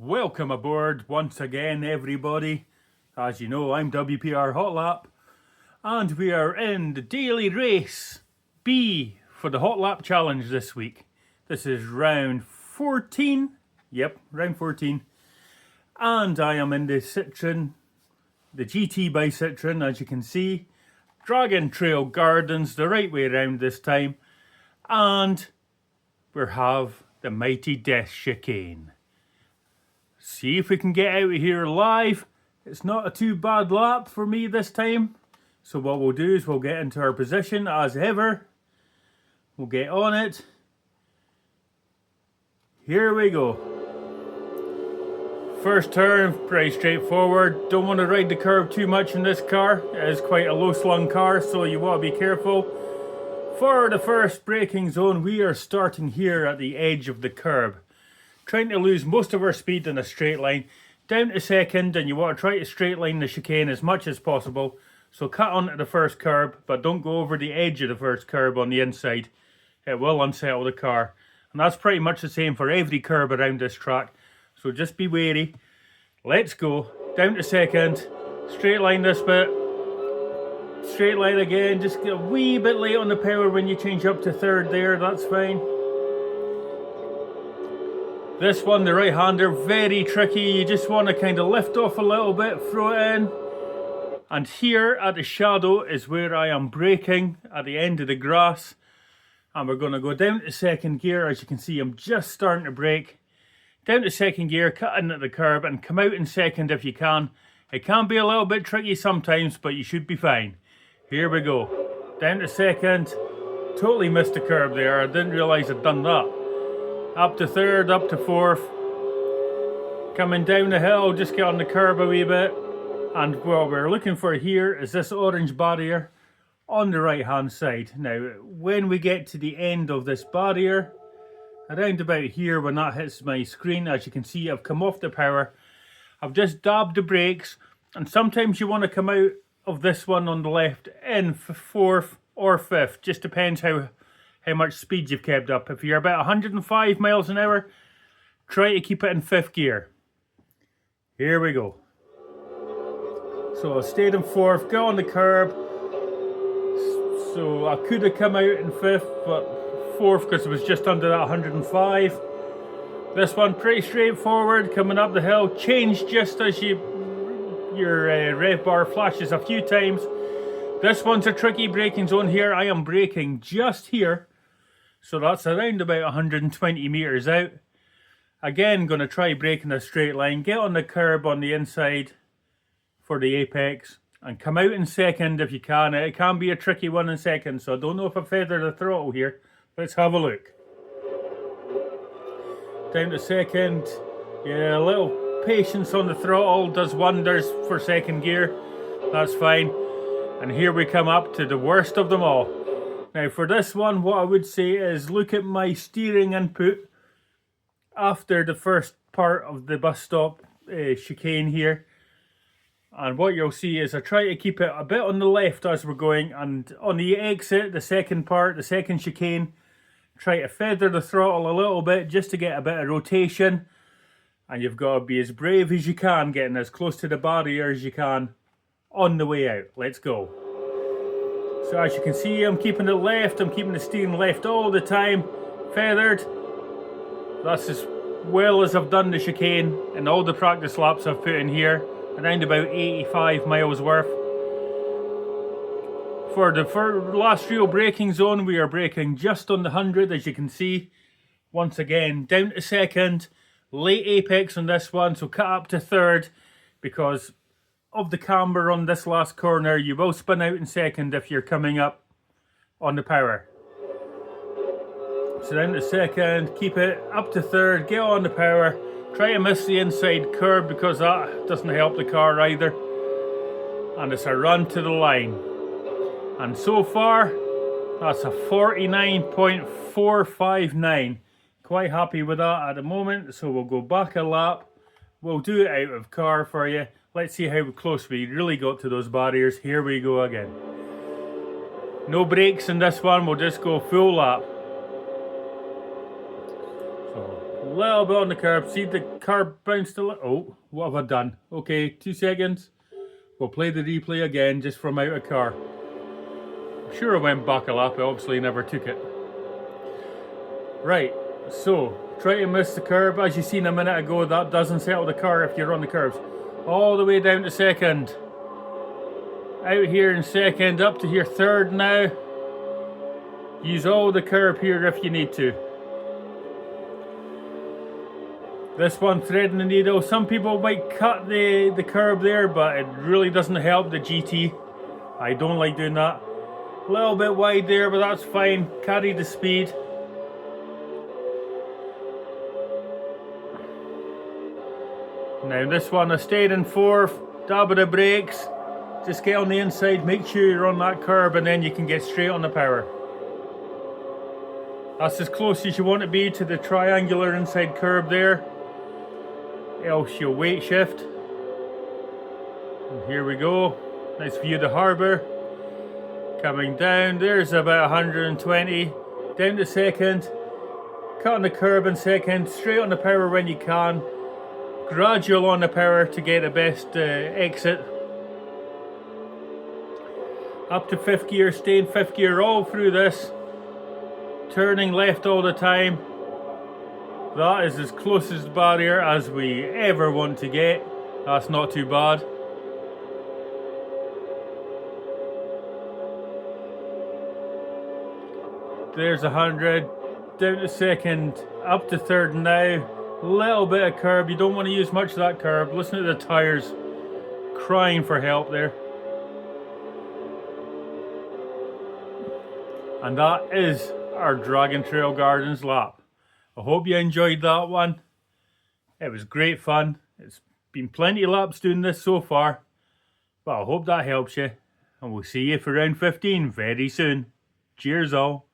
Welcome aboard once again, everybody. As you know, I'm WPR Hotlap, and we are in the daily race B for the Hotlap Challenge this week. This is round 14. Yep, round 14. And I am in the Citroen, the GT by Citroen, as you can see. Dragon Trail Gardens, the right way around this time. And we have the mighty Death Chicane. See if we can get out of here alive. It's not a too bad lap for me this time. So what we'll do is we'll get into our position as ever. We'll get on it. Here we go. First turn, pretty straightforward. Don't want to ride the curb too much in this car. It is quite a low slung car, so you want to be careful. For the first braking zone, we are starting here at the edge of the curb. Trying to lose most of our speed in a straight line. Down to second, and you want to try to straight line the chicane as much as possible. So cut onto the first curb, but don't go over the edge of the first curb on the inside. It will unsettle the car. And that's pretty much the same for every curb around this track. So just be wary. Let's go. Down to second. Straight line this bit. Straight line again. Just get a wee bit late on the power when you change up to third there. That's fine. This one, the right-hander, very tricky. You just want to kind of lift off a little bit, throw it in. And here at the shadow is where I am braking at the end of the grass. And we're going to go down to second gear. As you can see, I'm just starting to brake. Down to second gear, cut in at the curb and come out in second if you can. It can be a little bit tricky sometimes, but you should be fine. Here we go. Down to second. Totally missed the curb there. I didn't realise I'd done that. Up to third, up to fourth. Coming down the hill, just get on the curb a wee bit. And what we're looking for here is this orange barrier on the right hand side. Now, when we get to the end of this barrier, around about here when that hits my screen, as you can see, I've come off the power. I've just dabbed the brakes, and sometimes you want to come out of this one on the left in fourth or fifth. Just depends how much speed you've kept up. If you're about 105 miles an hour, try to keep it in fifth gear. Here we go. So I stayed in fourth, got on the curb. So I could have come out in fifth, but fourth because it was just under that 105. This one pretty straightforward, coming up the hill. Change just as your rev bar flashes a few times. This one's a tricky braking zone here. I am braking just here. So that's around about 120 metres out. Again, going to try braking a straight line. Get on the curb on the inside for the apex. And come out in second if you can. It can be a tricky one in second. So I don't know if I feather the throttle here. Let's have a look. Down to second. Yeah, a little patience on the throttle does wonders for second gear. That's fine. And here we come up to the worst of them all. Now for this one, what I would say is look at my steering input after the first part of the bus stop chicane here. And what you'll see is I try to keep it a bit on the left as we're going, and on the exit, the second part, the second chicane, try to feather the throttle a little bit just to get a bit of rotation. And you've got to be as brave as you can, getting as close to the barrier as you can on the way out. Let's go. So as you can see, I'm keeping it left, I'm keeping the steering left all the time, feathered. That's as well as I've done the chicane and all the practice laps I've put in here, around about 85 miles worth. For the last real braking zone, we are braking just on the 100, as you can see. Once again, down to second, late apex on this one, so cut up to third, because of the camber on this last corner, you will spin out in second if you're coming up on the power. So down to second, keep it up to third, get on the power, try to miss the inside curb because that doesn't help the car either. And it's a run to the line. And so far, that's a 49.459. Quite happy with that at the moment, so we'll go back a lap. We'll do it out of car for you. Let's see how close we really got to those barriers. Here we go again. No brakes in this one, we'll just go full lap. So little bit on the curb. See the curb bounced a little. Oh, what have I done? Okay, 2 seconds. We'll play the replay again just from out of car. I'm sure I went buckle up, I obviously never took it. Right, so try to miss the curb. As you seen a minute ago, that doesn't settle the car if you're on the curbs. All the way down to second. Out here in second, up to here third now. Use all the curb here if you need to. This one, threading the needle. Some people might cut the curb there, but it really doesn't help the GT. I don't like doing that. A little bit wide there, but that's fine. Carry the speed. Now this one, I stayed in fourth. Dab of the brakes. Just get on the inside, make sure you're on that curb, and then you can get straight on the power. That's as close as you want to be to the triangular inside curb there. Else you'll weight shift. And here we go. Nice view of the harbour. Coming down, there's about 120. Down to second. Cut on the curb in second. Straight on the power when you can. Gradual on the power to get the best exit. Up to 5th gear, stay in 5th gear all through this. Turning left all the time. That is as close as the barrier as we ever want to get. That's not too bad. There's 100. Down to second, up to third now. Little bit of curb. You don't want to use much of that curb. Listen to the tyres crying for help there. And that is our Dragon Trail Gardens lap. I hope you enjoyed that one. It was great fun. It's been plenty of laps doing this so far. But I hope that helps you. And we'll see you for round 15 very soon. Cheers all.